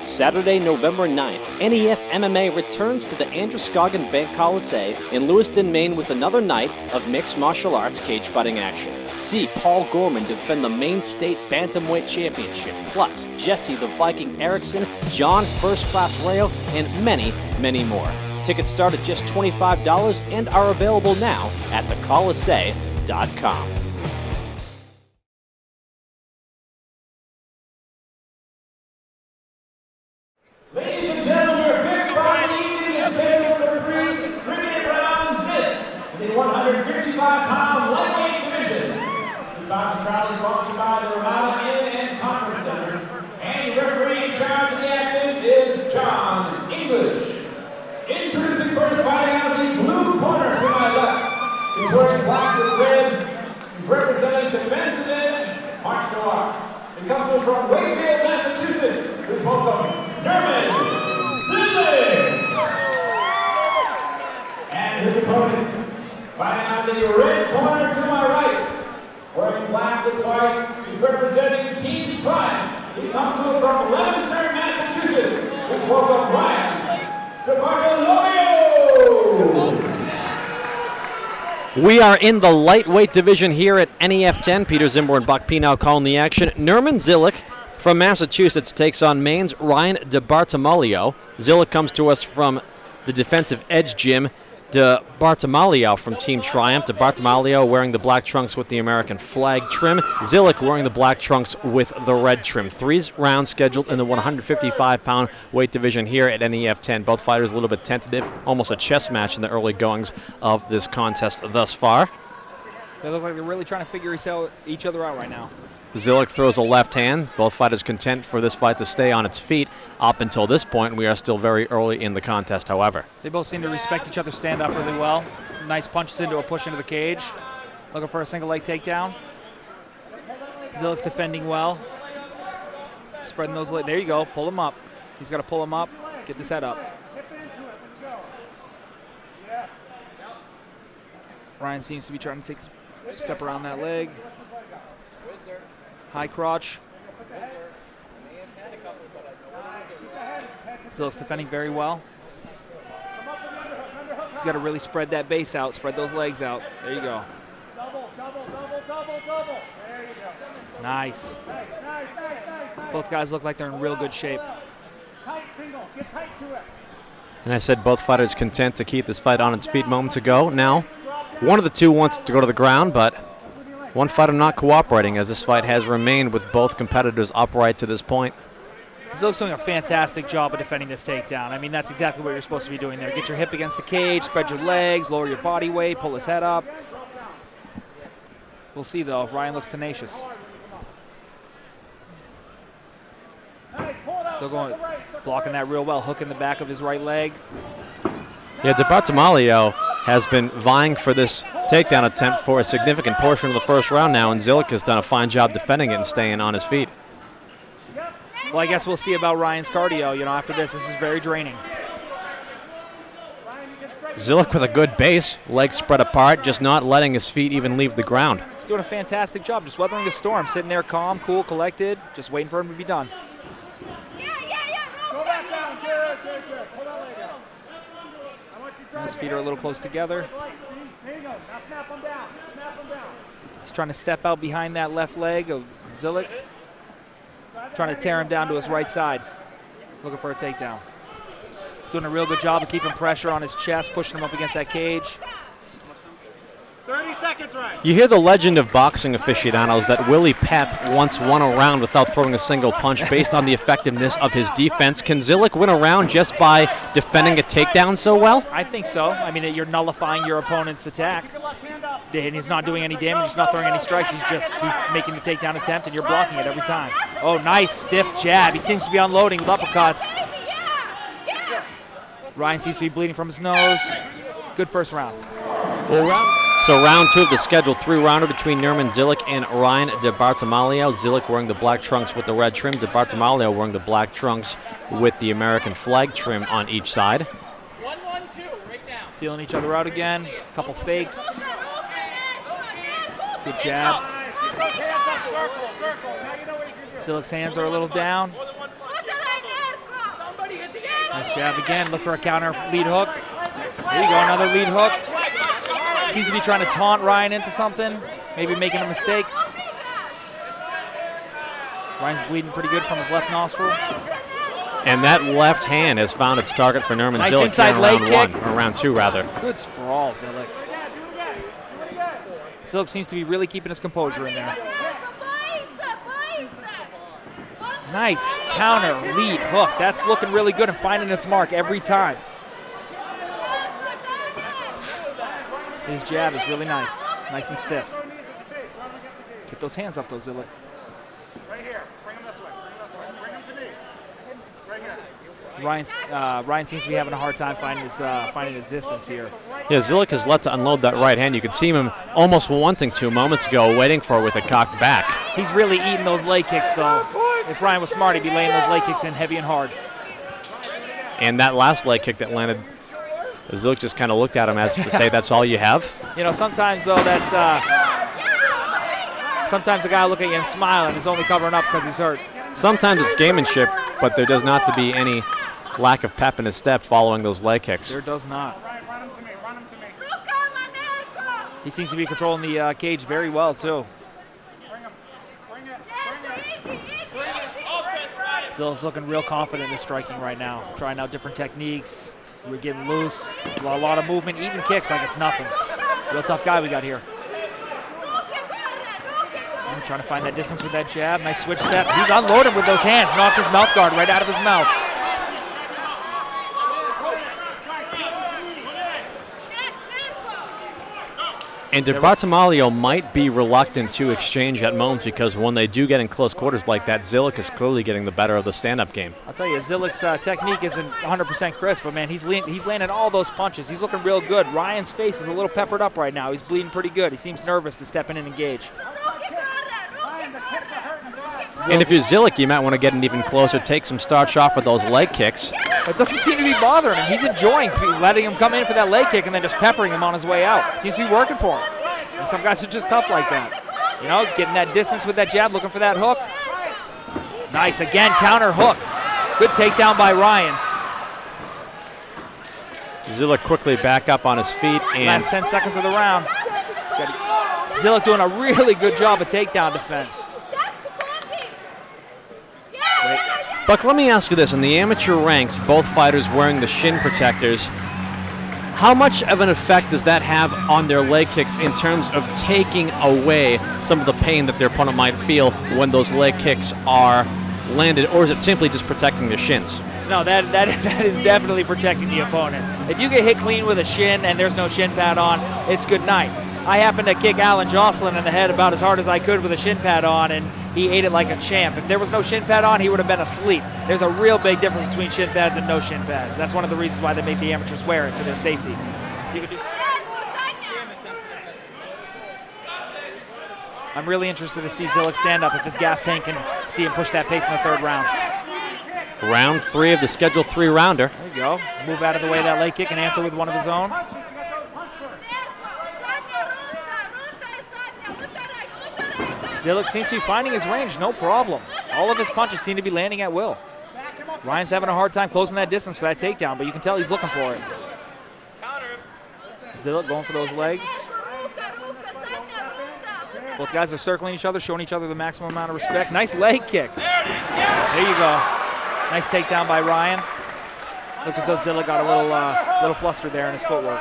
Saturday, November 9th, NEF MMA returns to the Androscoggin Bank Coliseum in Lewiston, Maine with another night of mixed martial arts cage fighting action. See Paul Gorman defend the Maine State Bantamweight Championship, plus Jesse the Viking Erickson, John First Class Rayo, and many, many more. Tickets start at just $25 and are available now at thecoliseum.com. Ladies and gentlemen, your fifth fight of the evening is scheduled for 3-minute rounds. This in the 155-pound lightweight division. This bout is proudly sponsored by the Ramada Inn and Conference Center. And the referee in charge of the action is John English. Introducing first, fighting out of the blue corner to my left. He's wearing black with red. He's representing Defensive Edge Martial Arts. It comes to us from Wakefield, Massachusetts. Please welcome Nermin Zilic. And his opponent, fighting out of the red corner to my right, wearing black with white, is representing Team Triumph. He comes to us from Lewiston, Massachusetts. Please welcome Ryan DiBartolomeo. We are in the lightweight division here at NEF 10. Peter Zimmer and Buck Penow calling the action. Nermin Zilic from Massachusetts takes on Maine's Ryan DiBartolomeo. Zilic comes to us from the Defensive Edge gym. DiBartolomeo from Team Triumph. DiBartolomeo wearing the black trunks with the American flag trim. Zilic wearing the black trunks with the red trim. 3 rounds scheduled in the 155-pound weight division here at NEF 10. Both fighters a little bit tentative, almost a chess match in the early goings of this contest thus far. They look like they're really trying to figure each other out right now. Zilic throws a left hand. Both fighters content for this fight to stay on its feet up until this point. We are still very early in the contest, however. They both seem to respect each other, stand up really well. Nice punches into a push into the cage. Looking for a single leg takedown. Zilic's defending well. Spreading those legs. There you go. Pull him up. He's got to pull him up. Get this head up. Ryan seems to be trying to take a step around that leg. High crotch. Zilic's defending very well. He's got to really spread that base out, spread those legs out. There you go. Nice. Both guys look like they're in real good shape. And I said both fighters content to keep this fight on its feet moments ago. Now, one of the two wants to go to the ground, but one fighter not cooperating, as this fight has remained with both competitors upright to this point. Zilic's doing a fantastic job of defending this takedown. I mean, that's exactly what you're supposed to be doing there. Get your hip against the cage, spread your legs, lower your body weight, pull his head up. We'll see, though. Ryan looks tenacious. Still going, blocking that real well, hook in the back of his right leg. Yeah, DiBartolomeo has been vying for this takedown attempt for a significant portion of the first round now, and Zilic has done a fine job defending it and staying on his feet. Well, I guess we'll see about Ryan's cardio. You know, after this is very draining. Zilic with a good base, legs spread apart, just not letting his feet even leave the ground. He's doing a fantastic job, just weathering the storm, sitting there calm, cool, collected, just waiting for him to be done. Go back down, good. Pull that leg out. His feet are a little close together. There you go. Now snap them down. He's trying to step out behind that left leg of Zilic. Trying to tear him down to his right side. Looking for a takedown. He's doing a real good job of keeping pressure on his chest, pushing him up against that cage. 30 seconds, right? You hear the legend of boxing aficionados that Willie Pep once won a round without throwing a single punch based on the effectiveness of his defense. Can Zilic win a round just by defending a takedown so well? I think so. I mean, you're nullifying your opponent's attack. And he's not doing any damage, he's not throwing any strikes, he's making the takedown attempt, and you're blocking it every time. Oh, nice stiff jab. He seems to be unloading with uppercuts. Ryan seems to be bleeding from his nose. Good first round. So round 2 of the scheduled 3-rounder between Nermin Zilic and Ryan DiBartolomeo. Zilic wearing the black trunks with the red trim. DiBartolomeo wearing the black trunks with the American flag trim on each side. 1-1-2 right now. Feeling each other out again. A couple fakes. Good jab. Zilic's hands are a little down. Nice jab again. Look for a counter lead hook. There you go, another lead hook. Seems to be trying to taunt Ryan into something, maybe making a mistake. Ryan's bleeding pretty good from his left nostril. And that left hand has found its target for Nermin Nice Zilic inside in leg round kick. one, or round two rather. Good sprawl, Zilic. Zilic seems to be really keeping his composure in there. Nice counter lead hook. That's looking really good and finding its mark every time. His jab is really nice. Nice and stiff. Get those hands up though, Zilic. Right here. Bring him this way. Bring him this way. Bring him to me. Right here. Ryan seems to be having a hard time finding his distance here. Yeah, Zilic has let to unload that right hand. You could see him almost wanting to moments ago, waiting for it with it cocked back. He's really eating those leg kicks though. If Ryan was smart, he'd be laying those leg kicks in heavy and hard. And that last leg kick that landed, Zilic just kind of looked at him as if to say, that's all you have? You know, sometimes though that's sometimes the guy will look at you and smile and is only covering up because he's hurt. Sometimes it's gamemanship, but there does not to be any lack of pep in his step following those leg kicks. There does not. Run him to me. Run him to me. He seems to be controlling the cage very well too. Bring him. Bring it. Bring it. Zilic's looking real confident in his striking right now. Trying out different techniques. We're getting loose. A lot of movement, eating kicks like it's nothing. Real tough guy we got here. And trying to find that distance with that jab. Nice switch step. He's unloading with those hands. Knocked his mouth guard right out of his mouth. And DiBartolomeo might be reluctant to exchange at moments because when they do get in close quarters like that, Zilic is clearly getting the better of the stand-up game. I'll tell you, Zilic's technique isn't 100% crisp, but man, he's landing all those punches. He's looking real good. Ryan's face is a little peppered up right now. He's bleeding pretty good. He seems nervous to step in and engage. And if you're Zilic, you might want to get in even closer, take some starch off with those leg kicks. It doesn't seem to be bothering him. He's enjoying letting him come in for that leg kick and then just peppering him on his way out. Seems to be working for him. And some guys are just tough like that. You know, getting that distance with that jab, looking for that hook. Nice, again, counter hook. Good takedown by Ryan. Zilic quickly back up on his feet. And Last 10 seconds of the round. Zilic doing a really good job of takedown defense. Buck, let me ask you this. In the amateur ranks, both fighters wearing the shin protectors, how much of an effect does that have on their leg kicks in terms of taking away some of the pain that their opponent might feel when those leg kicks are landed, or is it simply just protecting their shins? No, that is definitely protecting the opponent. If you get hit clean with a shin and there's no shin pad on, it's good night. I happened to kick Alan Jocelyn in the head about as hard as I could with a shin pad on, and he ate it like a champ. If there was no shin pad on, he would have been asleep. There's a real big difference between shin pads and no shin pads. That's one of the reasons why they make the amateurs wear it, for their safety. I'm really interested to see Zilic stand up if this gas tank can see him push that pace in the third round. Round 3 of the scheduled 3-rounder. There you go. Move out of the way of that leg kick and answer with one of his own. Zilic seems to be finding his range, no problem. All of his punches seem to be landing at will. Ryan's having a hard time closing that distance for that takedown, but you can tell he's looking for it. Zilic going for those legs. Both guys are circling each other, showing each other the maximum amount of respect. Nice leg kick. There you go. Nice takedown by Ryan. Looks as though Zilic got a little flustered there in his footwork.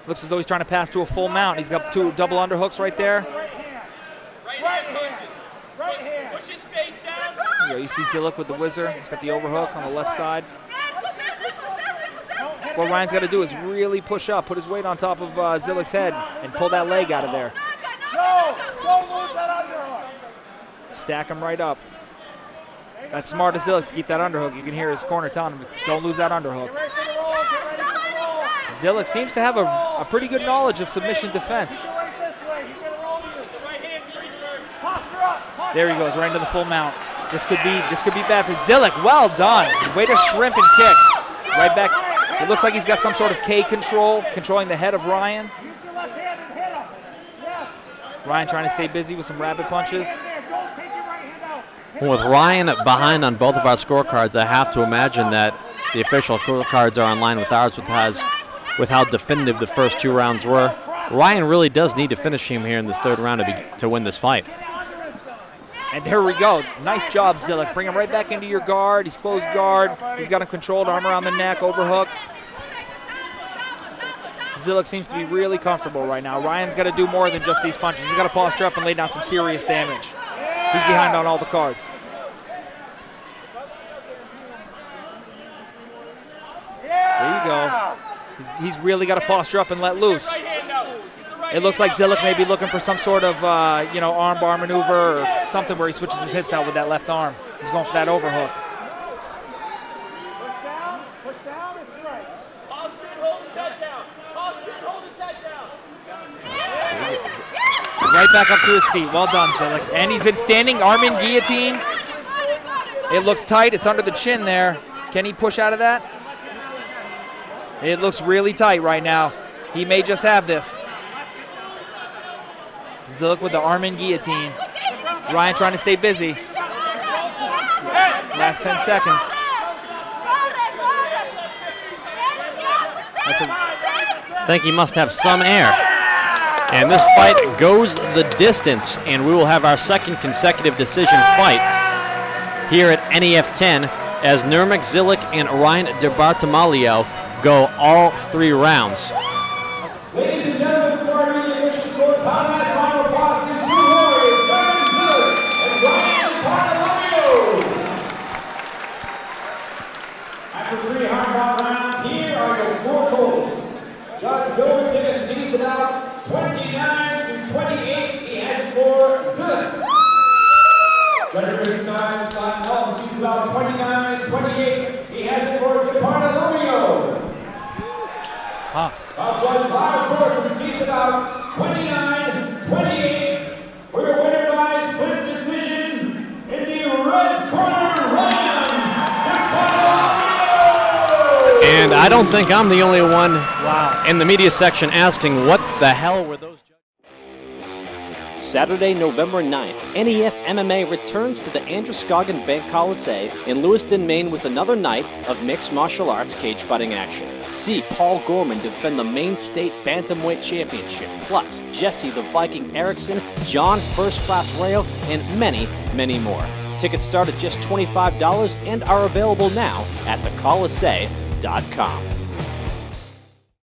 Looks as though he's trying to pass to a full mount. He's got 2 double underhooks right there. There you go. You see Zilic with the whizzer. He's got the overhook on the left side. What Ryan's got to do is really push up, put his weight on top of Zilic's head, and pull that leg out of there. Stack him right up. That's smart of Zilic to keep that underhook. You can hear his corner telling him, don't lose that underhook. Zilic seems to have a pretty good knowledge of submission defense. There he goes, right into the full mount. This could be bad for Zilic. Well done. Way to shrimp and kick. Right back. It looks like he's got some sort of K control, controlling the head of Ryan. Ryan trying to stay busy with some rabbit punches. With Ryan behind on both of our scorecards, I have to imagine that the official scorecards are in line with ours with how definitive the first 2 rounds were. Ryan really does need to finish him here in this 3rd round to win this fight. And there we go. Nice job, Zilic. Bring him right back into your guard. He's closed guard. He's got him controlled, arm around the neck, overhook. Zilic seems to be really comfortable right now. Ryan's got to do more than just these punches. He's got to posture up and lay down some serious damage. He's behind on all the cards. There you go. He's really got to posture up and let loose. It looks like Zilic may be looking for some sort of, arm bar maneuver or something where he switches his hips out with that left arm. He's going for that overhook. Push down and strike. Right back up to his feet. Well done, Zilic. And he's in standing arm in guillotine. It looks tight. It's under the chin there. Can he push out of that? It looks really tight right now. He may just have this. Zilic with the arm in guillotine. Ryan trying to stay busy. Last 10 seconds. I think he must have some air. And this fight goes the distance, and we will have our 2nd consecutive decision fight here at NEF 10 as Nermin Zilic and Ryan DiBartolomeo go all 3 rounds. Ladies and gentlemen, before I read the official scores, Hana's final boss is 2 warriors, Nermin Zilic and Ryan DiBartolomeo. After 3 hard-fought rounds, here are your score totals. Judge Bill McKinnon sees it out 29-28. He has it for Zilic. Judge ringside, Scott Melton sees it out 29-28. He has it for DiBartolomeo. Judge Lars Morrison sees it out 29-28. For your winner by split decision in the red corner, Ryan DiBartolomeo. And I don't think I'm the only one in the media section asking what the hell were those judges. Saturday, November 9th, NEF MMA returns to the Androscoggin Bank Coliseum in Lewiston, Maine with another night of mixed martial arts cage fighting action. See Paul Gorman defend the Maine State Bantamweight Championship, plus Jesse the Viking Erickson, John First Class Rayo, and many, many more. Tickets start at just $25 and are available now at thecoliseum.com.